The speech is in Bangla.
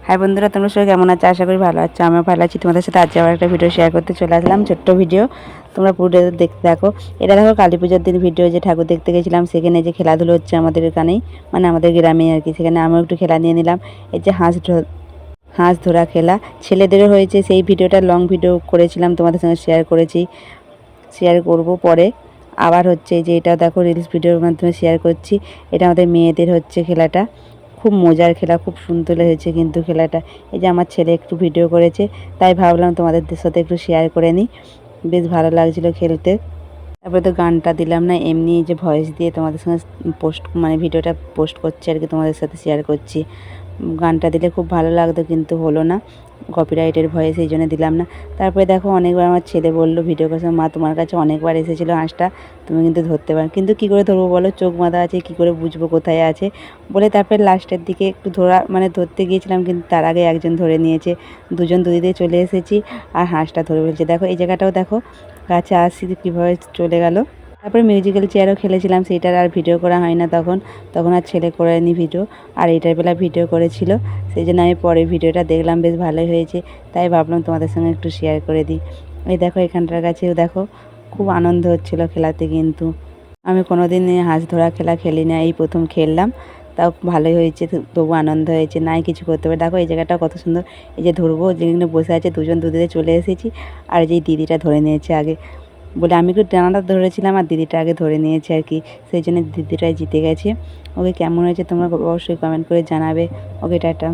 হাই বন্ধুরা, তোমরা সবাই কেমন আছো? আশা করি ভালো আছো। আমিও ভালো আছি। তোমাদের সাথে আজ আবার একটা ভিডিও শেয়ার করতে চলে আসলাম, ছোট্ট ভিডিও। তোমরা পুরো দেখতে থাকো। এটা দেখো কালী পুজোর দিন ভিডিও, যে ঠাকুর দেখতে গেছিলাম সেখানে যে খেলাধুলো হচ্ছে আমাদের এখানেই, মানে আমাদের গ্রামে আর কি। সেখানে আমিও একটু খেলা নিয়ে নিলাম। এই যে হাঁস ধরা খেলা ছেলেদেরও হয়েছে। সেই ভিডিওটা লং ভিডিও করেছিলাম, তোমাদের সঙ্গে শেয়ার করেছি, শেয়ার করব পরে। আবার হচ্ছে যে এটা দেখো রিলস ভিডিওর মাধ্যমে শেয়ার করছি। এটা আমাদের মেয়েদের হচ্ছে খেলাটা, খুব মজার খেলা, খুব সুন্দর হয়েছে কিন্তু খেলাটা। এই যে আমার ছেলে একটু ভিডিও করেছে, তাই ভাবলাম তোমাদের সাথে একটু শেয়ার করে নিই। বেশ ভালো লাগছিল খেলতে। তারপরে তো গানটা দিলাম না, এমনি যে ভয়েস দিয়ে তোমাদের সঙ্গে পোস্ট, মানে ভিডিওটা পোস্ট করছি আর কি, তোমাদের সাথে শেয়ার করছি। গানটা দিলে খুব ভালো লাগতো কিন্তু হলো না, কপিরাইটের ভয়ে, সেই জন্য দিলাম না। তারপরে দেখো অনেকবার আমার ছেলে বললো ভিডিও করার সময়, মা তোমার কাছে অনেকবার এসেছিলো হাঁসটা, তুমি কিন্তু ধরতে পারো, কিন্তু কী করে ধরবো বলো, চোখ বাঁধা আছে, কী করে বুঝবো কোথায় আছে বলে। তারপরে লাস্টের দিকে একটু ধরতে গিয়েছিলাম, কিন্তু তার আগে একজন ধরে নিয়েছে। দুজন দুদিকে চলে এসেছি আর হাঁসটা ধরে ফেলছে। দেখো এই জায়গাটাও দেখো, গাছে আসছি কীভাবে চলে গেল। তারপরে মিউজিক্যাল চেয়ারও খেলেছিলাম, সেইটার আর ভিডিও করা হয় না তখন, আর ছেলে করেনি ভিডিও, আর এইটার বেলা ভিডিও করেছিল। সেই জন্য আমি পরে ভিডিওটা দেখলাম, বেশ ভালোই হয়েছে, তাই ভাবলাম তোমাদের সঙ্গে একটু শেয়ার করে দিই। এই দেখো এখানটার কাছেও দেখো খুব আনন্দ হচ্ছিল খেলাতে, কিন্তু আমি কোনো দিন হাঁস ধরা খেলা খেলি না, এই প্রথম খেললাম। তাও ভালোই হয়েছে, তবু আনন্দ হয়েছে, নাই কিছু করতে পারে। দেখো এই জায়গাটা কত সুন্দর, এই যে ধরবো যেখানে বসে আছে দুজন দুদিকে চলে এসেছি, আর যে দিদিটা ধরে নিয়েছে আগে, বলে আমি একটু ডানাটা ধরেছিলাম আর দিদিটা আগে ধরে নিয়েছে আর কি, সেই জন্য দিদিটাই জিতে গেছে। ওকে কেমন হয়েছে তোমরা অবশ্যই কমেন্ট করে জানাবে। ওকে টাটা।